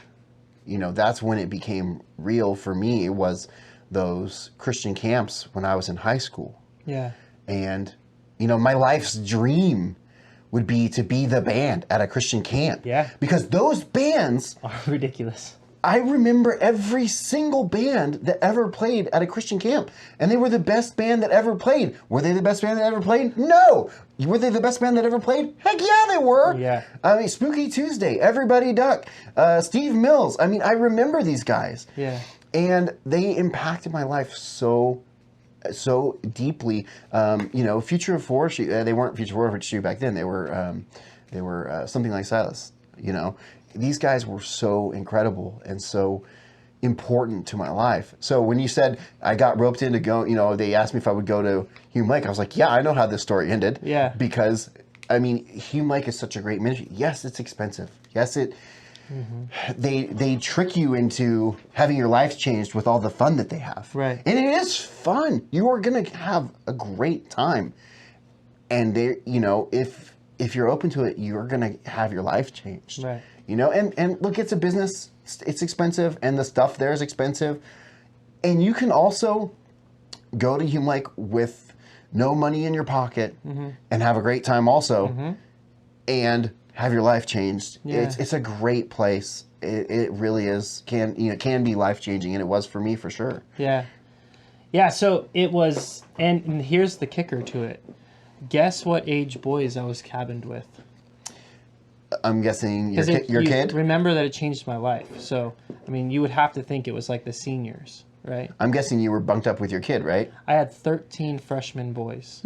that's when it became real for me. It was those Christian camps when I was in high school. Yeah. And, you know, my life's dream would be to be the band at a Christian camp. Yeah. Because those bands are ridiculous. I remember every single band that ever played at a Christian camp, and they were the best band that ever played. Were they the best band that ever played? No. Were they the best band that ever played? Heck yeah, they were. Yeah. I mean, Spooky Tuesday, Everybody Duck, Steve Mills. I mean, I remember these guys. Yeah. And they impacted my life so deeply. You know, Future of Forestry, they weren't Future of Forestry back then. They were Something Like Silas, you know. These guys were so incredible and so important to my life. So when you said I got roped in to go, you know, they asked me if I would go to Hume Lake, I was like, yeah, I know how this story ended. Yeah. Because, I mean, Hume Lake is such a great ministry. Yes, it's expensive. Yes, they trick you into having your life changed with all the fun that they have. Right. And it is fun. You are going to have a great time. And they, you know, if you're open to it, you're going to have your life changed. Right. You know, and look, it's a business. It's expensive, and the stuff there is expensive. And you can also go to Hume Lake with no money in your pocket and have a great time also, and have your life changed. Yeah. It's a great place. It really is. Can be life changing, and it was for me for sure. Yeah. Yeah. So it was, and here's the kicker to it. Guess what age boys I was cabined with? I'm guessing your kid? Remember that it changed my life. So, I mean, you would have to think it was like the seniors, right? I'm guessing you were bunked up with your kid, right? I had 13 freshman boys.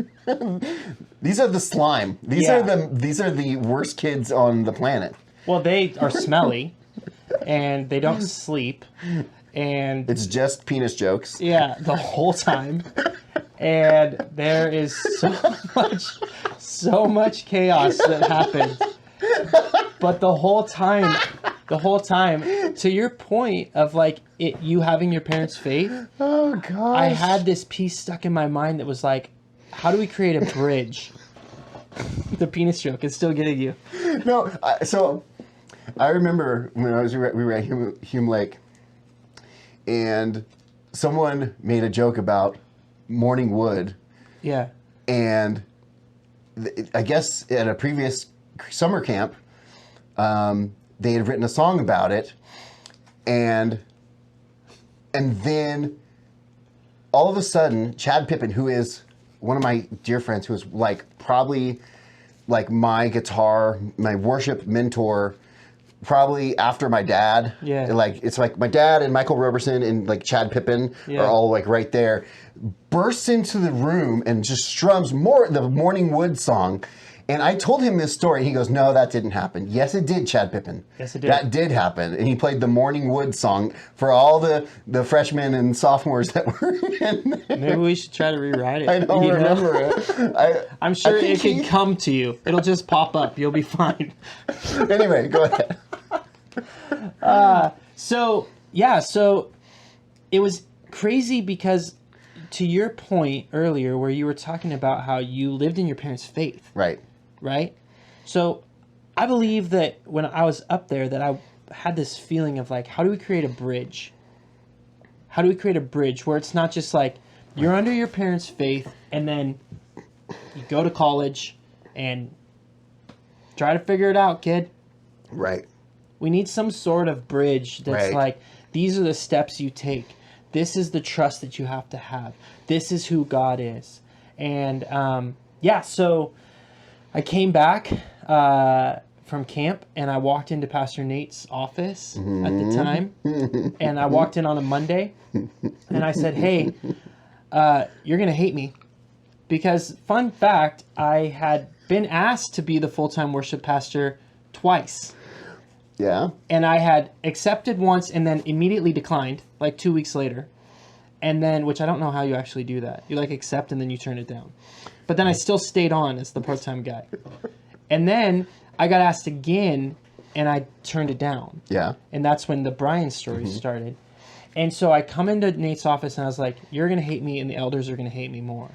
These are the slime. These are the worst kids on the planet. Well, they are smelly, and they don't sleep, and it's just penis jokes. Yeah, the whole time. And there is so much chaos that happens. But the whole time, to your point of like you having your parents' faith, oh gosh, I had this piece stuck in my mind that was like, how do we create a bridge? The penis joke is still getting you. No, so I remember when we were at Hume Lake, and someone made a joke about morning wood. Yeah. And I guess at a previous summer camp, they had written a song about it, and then all of a sudden, Chad Pippin, who is one of my dear friends, who is like probably like my worship mentor, probably after my dad. Yeah. Like it's like my dad and Michael Roberson and like Chad Pippin are all like right there, bursts into the room and just strums the Morning Wood song. And I told him this story. He goes, no, that didn't happen. Yes, it did, Chad Pippin. Yes, it did. That did happen. And he played the Morning Wood song for all the freshmen and sophomores that were in there. Maybe we should try to rewrite it. I don't remember it. I'm sure it can come to you. It'll just pop up. You'll be fine. Anyway, go ahead. So it was crazy because to your point earlier where you were talking about how you lived in your parents' faith. Right? So I believe that when I was up there that I had this feeling of like, how do we create a bridge? How do we create a bridge where it's not just like you're under your parents' faith and then you go to college and try to figure it out, kid. Right. We need some sort of bridge that's like, these are the steps you take. This is the trust that you have to have. This is who God is. And so I came back from camp and I walked into Pastor Nate's office at the time. And I walked in on a Monday and I said, hey, you're going to hate me. Because fun fact, I had been asked to be the full-time worship pastor twice. Yeah. And I had accepted once and then immediately declined, like 2 weeks later. And then, which I don't know how you actually do that. You like accept and then you turn it down. But then I still stayed on as the part-time guy. And then I got asked again and I turned it down. Yeah. And that's when the Brian story started. And so I come into Nate's office and I was like, you're going to hate me and the elders are going to hate me more.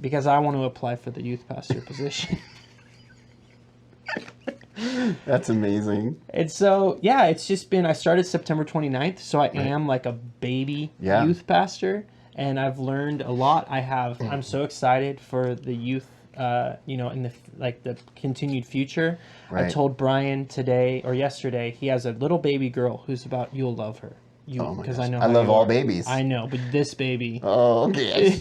Because I want to apply for the youth pastor position. That's amazing. And so, yeah, it's just been, I started September 29th, so I am like a baby youth pastor, and I've learned a lot. I'm so excited for the youth, in the continued future. Right. I told Brian today or yesterday, he has a little baby girl who's you'll love her. Because I know I love all babies. I know, but this baby. Oh, okay.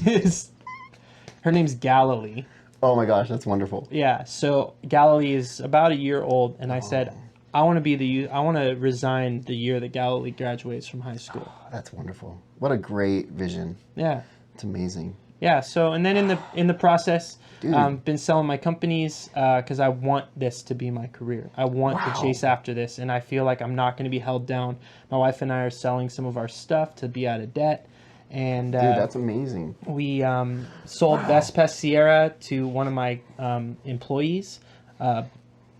Her name's Galilee. Oh my gosh, that's wonderful. Yeah, so Galilee is about a year old, and I said, I want to resign the year that Galilee graduates from high school. Oh, that's wonderful. What a great vision. Yeah. It's amazing. Yeah, so, and then in the process, been selling my companies because I want this to be my career. I want to chase after this, and I feel like I'm not going to be held down. My wife and I are selling some of our stuff to be out of debt. And dude, that's amazing. We sold Best Pest Sierra to one of my employees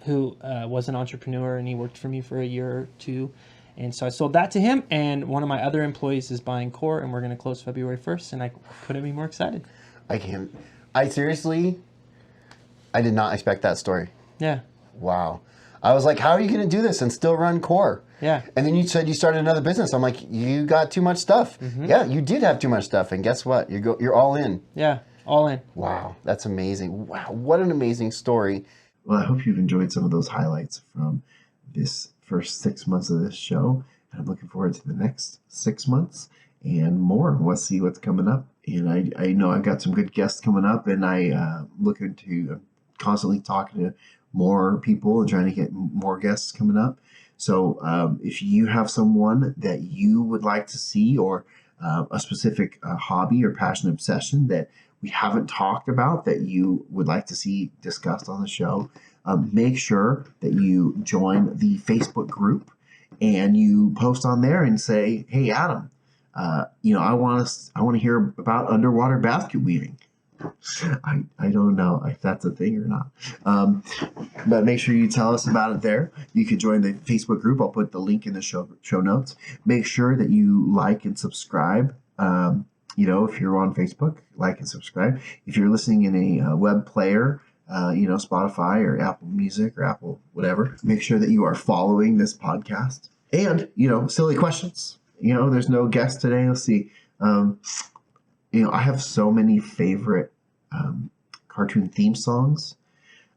who was an entrepreneur, and he worked for me for a year or two. And so I sold that to him, and one of my other employees is buying Core, and we're going to close February 1st, and I couldn't be more excited. I did not expect that story. Yeah. Wow. I was like, how are you going to do this and still run Core? Yeah. And then you said you started another business. I'm like, you got too much stuff. Mm-hmm. Yeah, you did have too much stuff, and guess what? You're all in. Yeah, all in. Wow, that's amazing. Wow, what an amazing story. Well, I hope you've enjoyed some of those highlights from this first 6 months of this show. And I'm looking forward to the next 6 months and more. We'll see what's coming up. And I know I've got some good guests coming up, and I'm constantly talking to more people and trying to get more guests coming up. So if you have someone that you would like to see, or a specific hobby or passion obsession that we haven't talked about that you would like to see discussed on the show, make sure that you join the Facebook group and you post on there and say, hey, Adam, I want to hear about underwater basket weaving. I don't know if that's a thing or not. But make sure you tell us about it there. You can join the Facebook group. I'll put the link in the show notes. Make sure that you like and subscribe. If you're on Facebook, like and subscribe. If you're listening in a web player, Spotify or Apple Music or Apple whatever, make sure that you are following this podcast. And, silly questions. There's no guest today. Let's see. I have so many favorite cartoon theme songs.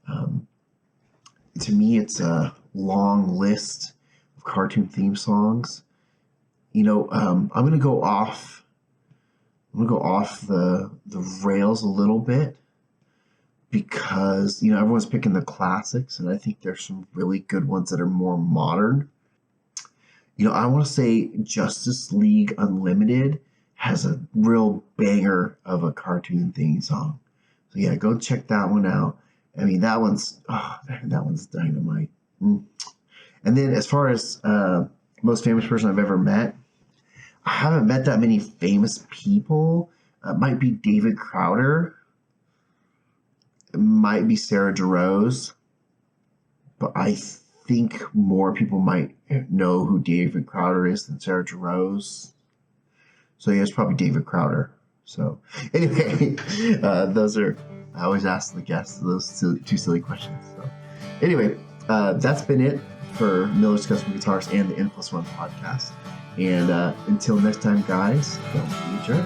To me, it's a long list of cartoon theme songs. I'm going to go off the rails a little bit because, everyone's picking the classics, and I think there's some really good ones that are more modern. I want to say Justice League Unlimited has a real banger of a cartoon theme song. So yeah, go check that one out. I mean, that one's dynamite. And then as far as most famous person I've ever met, I haven't met that many famous people. It might be David Crowder. It might be Sarah Jarosz. But I think more people might know who David Crowder is than Sarah Jarosz. So yeah, it's probably David Crowder. So anyway, I always ask the guests those two silly questions. So anyway, that's been it for Miller's Custom Guitars and the N+1 podcast. And until next time, guys, don't be a jerk.